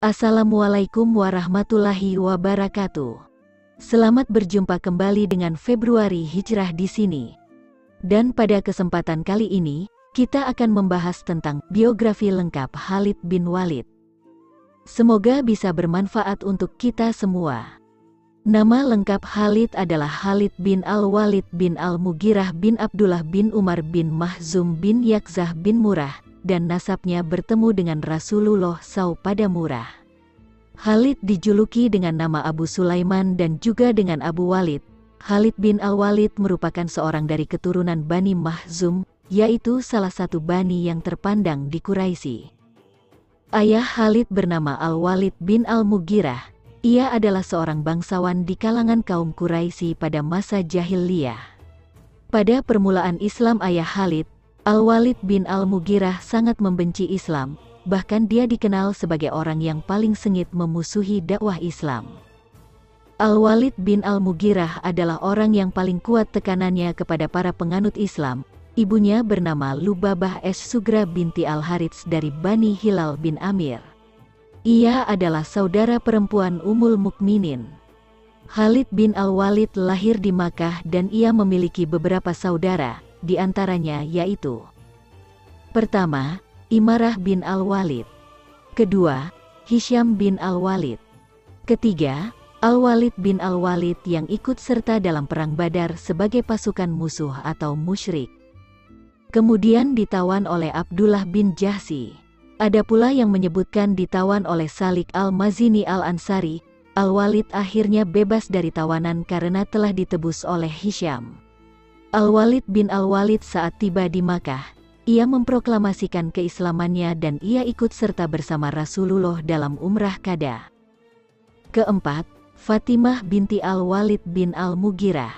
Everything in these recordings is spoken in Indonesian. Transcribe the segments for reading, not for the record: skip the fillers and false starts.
Assalamualaikum warahmatullahi wabarakatuh. Selamat berjumpa kembali dengan Februari Hijrah di sini. Dan pada kesempatan kali ini, kita akan membahas tentang biografi lengkap Khalid bin Walid. Semoga bisa bermanfaat untuk kita semua. Nama lengkap Khalid adalah Khalid bin Al-Walid bin Al-Mughirah bin Abdullah bin Umar bin Makhzum bin Yakzah bin Murrah, dan nasabnya bertemu dengan Rasulullah SAW pada Murrah. Khalid dijuluki dengan nama Abu Sulaiman dan juga dengan Abu Walid. Khalid bin Al-Walid merupakan seorang dari keturunan Bani Makhzum, yaitu salah satu bani yang terpandang di Quraisy. Ayah Khalid bernama Al-Walid bin Al-Mughirah. Ia adalah seorang bangsawan di kalangan kaum Quraisy pada masa jahiliyah. Pada permulaan Islam ayah Khalid, Al-Walid bin Al-Mughirah sangat membenci Islam, bahkan dia dikenal sebagai orang yang paling sengit memusuhi dakwah Islam. Al-Walid bin Al-Mughirah adalah orang yang paling kuat tekanannya kepada para penganut Islam. Ibunya bernama Lubabah Es-Sugra binti Al-Harits dari Bani Hilal bin Amir. Ia adalah saudara perempuan Ummul Mukminin. Khalid bin Al-Walid lahir di Makkah dan ia memiliki beberapa saudara, di antaranya yaitu: pertama, Imarah bin Al-Walid. Kedua, Hisham bin Al-Walid. Ketiga, Al-Walid bin Al-Walid yang ikut serta dalam perang Badar sebagai pasukan musuh atau musyrik. Kemudian ditawan oleh Abdullah bin Jahsy. Ada pula yang menyebutkan ditawan oleh Salik Al-Mazini Al-Ansari. Al-Walid akhirnya bebas dari tawanan karena telah ditebus oleh Hisham. Al-Walid bin Al-Walid saat tiba di Makkah, ia memproklamasikan keislamannya dan ia ikut serta bersama Rasulullah dalam umrah qada. Keempat, Fatimah binti Al-Walid bin Al-Mughirah.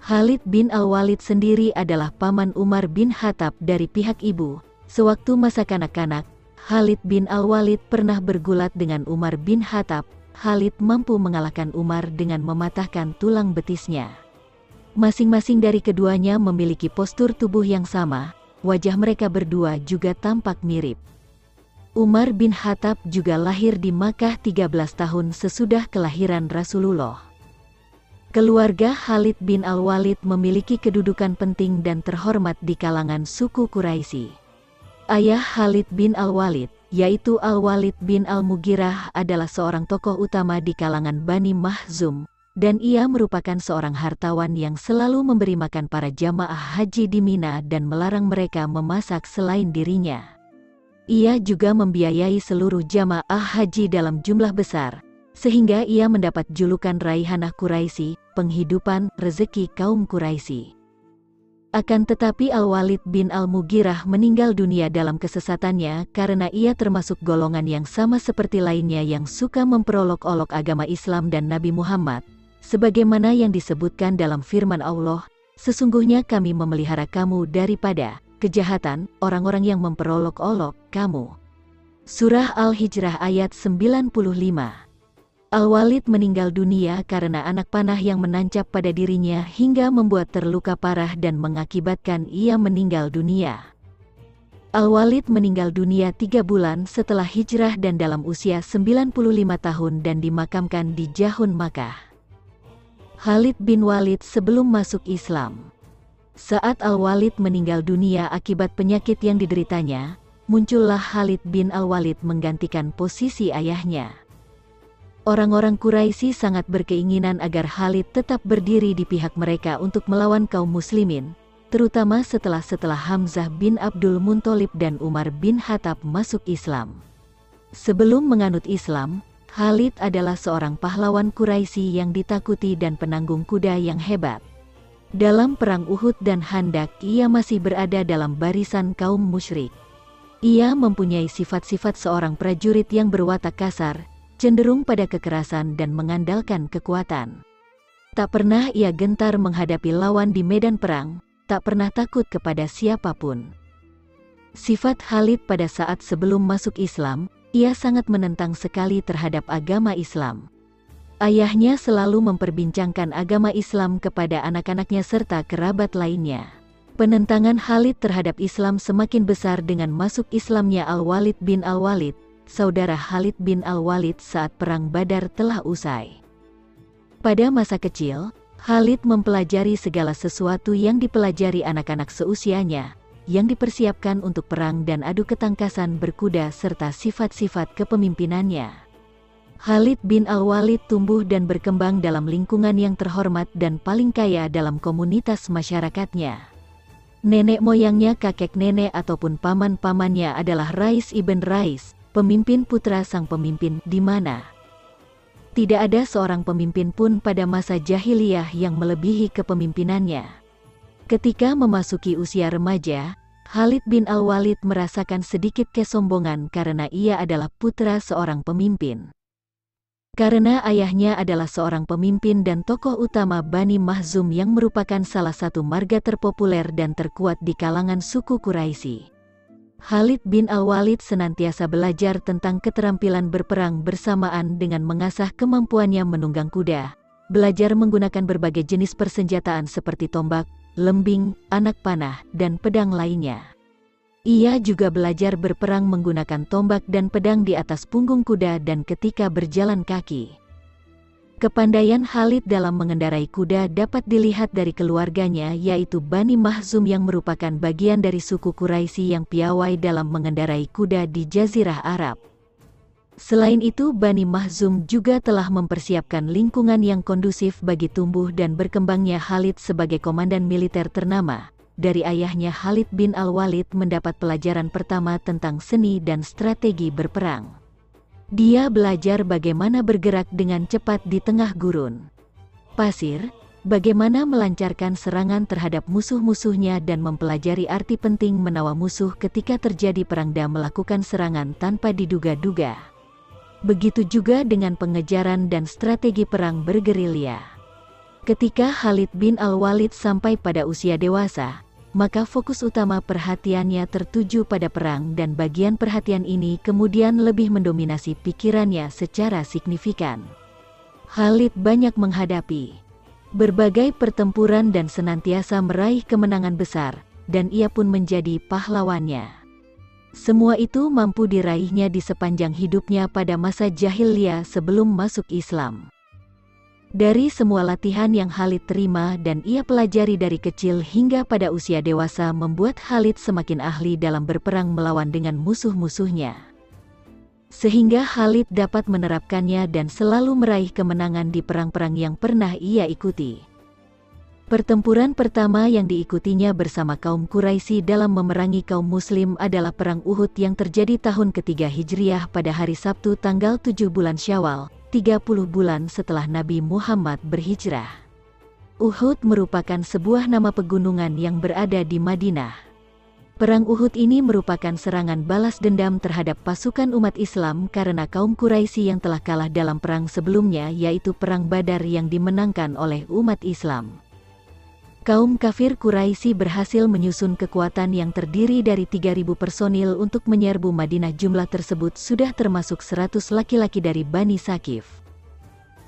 Khalid bin Al-Walid sendiri adalah paman Umar bin Khattab dari pihak ibu. Sewaktu masa kanak-kanak, Khalid bin Al-Walid pernah bergulat dengan Umar bin Khattab. Khalid mampu mengalahkan Umar dengan mematahkan tulang betisnya. Masing-masing dari keduanya memiliki postur tubuh yang sama, wajah mereka berdua juga tampak mirip. Umar bin Khattab juga lahir di Makkah 13 tahun sesudah kelahiran Rasulullah. Keluarga Khalid bin Al-Walid memiliki kedudukan penting dan terhormat di kalangan suku Quraisy. Ayah Khalid bin Al-Walid, yaitu Al-Walid bin Al-Mughirah, adalah seorang tokoh utama di kalangan Bani Makhzum, dan ia merupakan seorang hartawan yang selalu memberi makan para jamaah haji di Mina dan melarang mereka memasak selain dirinya. Ia juga membiayai seluruh jamaah haji dalam jumlah besar, sehingga ia mendapat julukan Raihanah Quraisy, penghidupan rezeki kaum Quraisy. Akan tetapi Al-Walid bin Al-Mughirah meninggal dunia dalam kesesatannya karena ia termasuk golongan yang sama seperti lainnya yang suka memperolok-olok agama Islam dan Nabi Muhammad. Sebagaimana yang disebutkan dalam firman Allah, sesungguhnya kami memelihara kamu daripada kejahatan orang-orang yang memperolok-olok kamu. Surah Al-Hijrah ayat 95. Al-Walid meninggal dunia karena anak panah yang menancap pada dirinya hingga membuat terluka parah dan mengakibatkan ia meninggal dunia. Al-Walid meninggal dunia 3 bulan setelah hijrah dan dalam usia 95 tahun dan dimakamkan di Jahun Makkah. Khalid bin Walid sebelum masuk Islam. Saat Al-Walid meninggal dunia akibat penyakit yang dideritanya, muncullah Khalid bin Al-Walid menggantikan posisi ayahnya. Orang-orang Quraisy sangat berkeinginan agar Khalid tetap berdiri di pihak mereka untuk melawan kaum muslimin, terutama setelah Hamzah bin Abdul Muthalib dan Umar bin Khattab masuk Islam. Sebelum menganut Islam, Khalid adalah seorang pahlawan Quraisy yang ditakuti dan penanggung kuda yang hebat. Dalam perang Uhud dan Khandaq ia masih berada dalam barisan kaum musyrik. Ia mempunyai sifat-sifat seorang prajurit yang berwatak kasar, cenderung pada kekerasan dan mengandalkan kekuatan. Tak pernah ia gentar menghadapi lawan di medan perang, tak pernah takut kepada siapapun. Sifat Khalid pada saat sebelum masuk Islam, ia sangat menentang sekali terhadap agama Islam. Ayahnya selalu memperbincangkan agama Islam kepada anak-anaknya serta kerabat lainnya. Penentangan Khalid terhadap Islam semakin besar dengan masuk Islamnya Al-Walid bin Al-Walid. saudara Khalid bin Al-Walid saat Perang Badar telah usai. Pada masa kecil, Khalid mempelajari segala sesuatu yang dipelajari anak-anak seusianya, yang dipersiapkan untuk perang dan adu ketangkasan berkuda serta sifat-sifat kepemimpinannya. Khalid bin Al-Walid tumbuh dan berkembang dalam lingkungan yang terhormat dan paling kaya dalam komunitas masyarakatnya. Nenek moyangnya, kakek nenek ataupun paman-pamannya adalah Rais ibn Rais, pemimpin putra sang pemimpin, di mana tidak ada seorang pemimpin pun pada masa jahiliyah yang melebihi kepemimpinannya. Ketika memasuki usia remaja, Khalid bin Al-Walid merasakan sedikit kesombongan karena ia adalah putra seorang pemimpin. Karena ayahnya adalah seorang pemimpin dan tokoh utama Bani Makhzum yang merupakan salah satu marga terpopuler dan terkuat di kalangan suku Quraisy. Khalid bin Al-Walid senantiasa belajar tentang keterampilan berperang bersamaan dengan mengasah kemampuannya menunggang kuda, belajar menggunakan berbagai jenis persenjataan seperti tombak, lembing, anak panah, dan pedang lainnya. Ia juga belajar berperang menggunakan tombak dan pedang di atas punggung kuda dan ketika berjalan kaki. Kepandaian Khalid dalam mengendarai kuda dapat dilihat dari keluarganya, yaitu Bani Makhzum yang merupakan bagian dari suku Quraisy yang piawai dalam mengendarai kuda di Jazirah Arab. Selain itu, Bani Makhzum juga telah mempersiapkan lingkungan yang kondusif bagi tumbuh dan berkembangnya Khalid sebagai komandan militer ternama. Dari ayahnya, Khalid bin Al-Walid mendapat pelajaran pertama tentang seni dan strategi berperang. Dia belajar bagaimana bergerak dengan cepat di tengah gurun pasir, bagaimana melancarkan serangan terhadap musuh-musuhnya dan mempelajari arti penting menawa musuh ketika terjadi perang dan melakukan serangan tanpa diduga-duga. Begitu juga dengan pengejaran dan strategi perang bergerilya. Ketika Khalid bin Al-Walid sampai pada usia dewasa, maka fokus utama perhatiannya tertuju pada perang dan bagian perhatian ini kemudian lebih mendominasi pikirannya secara signifikan. Khalid banyak menghadapi berbagai pertempuran dan senantiasa meraih kemenangan besar, dan ia pun menjadi pahlawannya. Semua itu mampu diraihnya di sepanjang hidupnya pada masa jahiliyah sebelum masuk Islam. Dari semua latihan yang Khalid terima dan ia pelajari dari kecil hingga pada usia dewasa membuat Khalid semakin ahli dalam berperang melawan dengan musuh-musuhnya. Sehingga Khalid dapat menerapkannya dan selalu meraih kemenangan di perang-perang yang pernah ia ikuti. Pertempuran pertama yang diikutinya bersama kaum Quraisy dalam memerangi kaum Muslim adalah Perang Uhud yang terjadi tahun ketiga Hijriah pada hari Sabtu tanggal 7 bulan Syawal, 30 bulan setelah Nabi Muhammad berhijrah. Uhud merupakan sebuah nama pegunungan yang berada di Madinah. Perang Uhud ini merupakan serangan balas dendam terhadap pasukan umat Islam karena kaum Quraisy yang telah kalah dalam perang sebelumnya, yaitu Perang Badar yang dimenangkan oleh umat Islam. Kaum kafir Quraisy berhasil menyusun kekuatan yang terdiri dari 3.000 personil untuk menyerbu Madinah. Jumlah tersebut sudah termasuk 100 laki-laki dari Bani Saqif.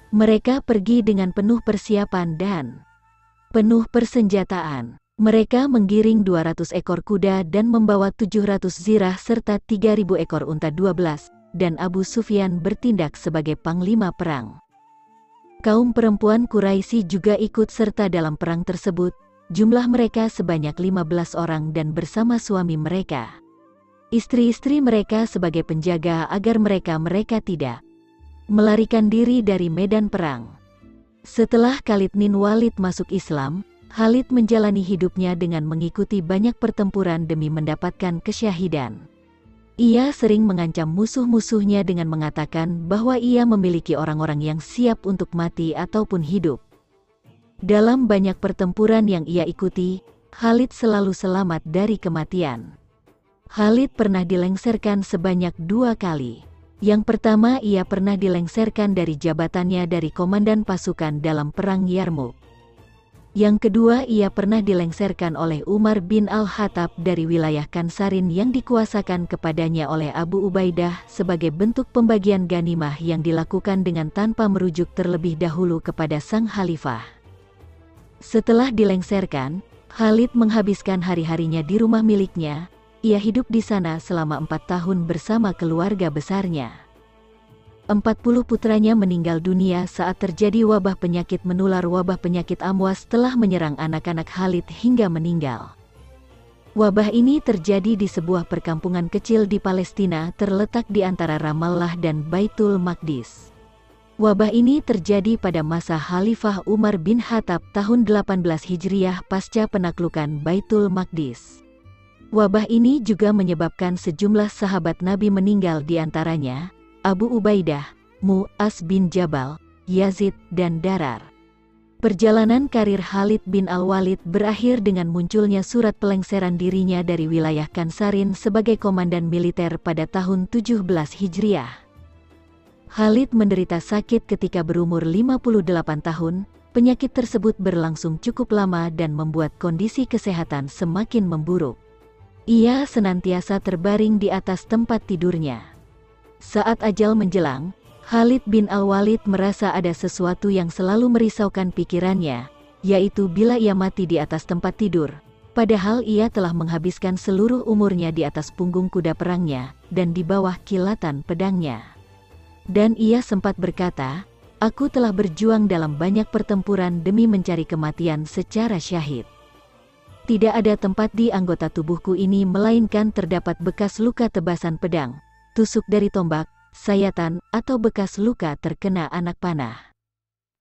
Mereka pergi dengan penuh persiapan dan penuh persenjataan. Mereka menggiring 200 ekor kuda dan membawa 700 zirah serta 3.000 ekor unta 12, dan Abu Sufyan bertindak sebagai panglima perang. Kaum perempuan Quraisy juga ikut serta dalam perang tersebut, jumlah mereka sebanyak 15 orang dan bersama suami mereka. Istri-istri mereka sebagai penjaga agar mereka tidak melarikan diri dari medan perang. Setelah Khalid bin Walid masuk Islam, Khalid menjalani hidupnya dengan mengikuti banyak pertempuran demi mendapatkan kesyahidan. Ia sering mengancam musuh-musuhnya dengan mengatakan bahwa ia memiliki orang-orang yang siap untuk mati ataupun hidup. Dalam banyak pertempuran yang ia ikuti, Khalid selalu selamat dari kematian. Khalid pernah dilengsarkan sebanyak 2 kali. Yang pertama, ia pernah dilengsarkan dari jabatannya dari komandan pasukan dalam Perang Yarmouk. Yang kedua, ia pernah dilengsarkan oleh Umar bin Al-Khattab dari wilayah Kansarin yang dikuasakan kepadanya oleh Abu Ubaidah sebagai bentuk pembagian ganimah yang dilakukan dengan tanpa merujuk terlebih dahulu kepada sang khalifah. Setelah dilengsarkan, Khalid menghabiskan hari-harinya di rumah miliknya, ia hidup di sana selama 4 tahun bersama keluarga besarnya. 40 putranya meninggal dunia saat terjadi wabah penyakit menular. Wabah penyakit amwas telah menyerang anak-anak Khalid hingga meninggal. Wabah ini terjadi di sebuah perkampungan kecil di Palestina terletak di antara Ramallah dan Baitul Maqdis. Wabah ini terjadi pada masa Khalifah Umar bin Khattab tahun 18 Hijriah pasca penaklukan Baitul Maqdis. Wabah ini juga menyebabkan sejumlah sahabat Nabi meninggal, di antaranya Abu Ubaidah, Mu'az bin Jabal, Yazid, dan Darar. Perjalanan karir Khalid bin Al-Walid berakhir dengan munculnya surat pelengseran dirinya dari wilayah Kansarin sebagai komandan militer pada tahun 17 Hijriah. Khalid menderita sakit ketika berumur 58 tahun, penyakit tersebut berlangsung cukup lama dan membuat kondisi kesehatan semakin memburuk. Ia senantiasa terbaring di atas tempat tidurnya. Saat ajal menjelang, Khalid bin Al-Walid merasa ada sesuatu yang selalu merisaukan pikirannya, yaitu bila ia mati di atas tempat tidur, padahal ia telah menghabiskan seluruh umurnya di atas punggung kuda perangnya, dan di bawah kilatan pedangnya. Dan ia sempat berkata, "Aku telah berjuang dalam banyak pertempuran demi mencari kematian secara syahid. Tidak ada tempat di anggota tubuhku ini melainkan terdapat bekas luka tebasan pedang, tusuk dari tombak, sayatan, atau bekas luka terkena anak panah.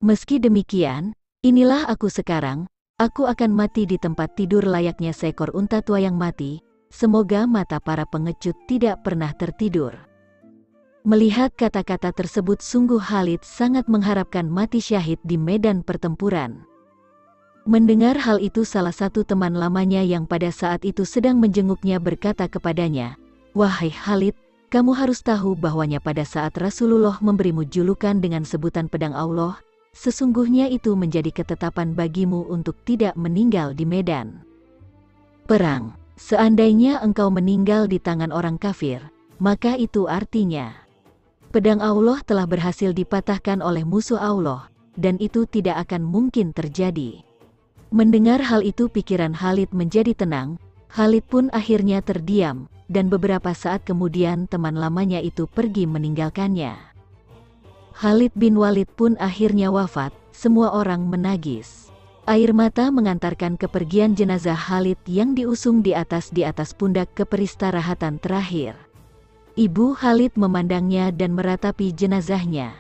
Meski demikian, inilah aku sekarang, aku akan mati di tempat tidur layaknya seekor unta tua yang mati, semoga mata para pengecut tidak pernah tertidur." Melihat kata-kata tersebut, sungguh Khalid sangat mengharapkan mati syahid di medan pertempuran. Mendengar hal itu, salah satu teman lamanya yang pada saat itu sedang menjenguknya berkata kepadanya, "Wahai Khalid, kamu harus tahu bahwanya pada saat Rasulullah memberimu julukan dengan sebutan pedang Allah, sesungguhnya itu menjadi ketetapan bagimu untuk tidak meninggal di medan perang. Seandainya engkau meninggal di tangan orang kafir, maka itu artinya pedang Allah telah berhasil dipatahkan oleh musuh Allah, dan itu tidak akan mungkin terjadi." Mendengar hal itu, pikiran Khalid menjadi tenang. Khalid pun akhirnya terdiam, dan beberapa saat kemudian teman lamanya itu pergi meninggalkannya. Khalid bin Walid pun akhirnya wafat. Semua orang menangis. Air mata mengantarkan kepergian jenazah Khalid yang diusung di atas pundak ke peristirahatan terakhir. Ibu Khalid memandangnya dan meratapi jenazahnya.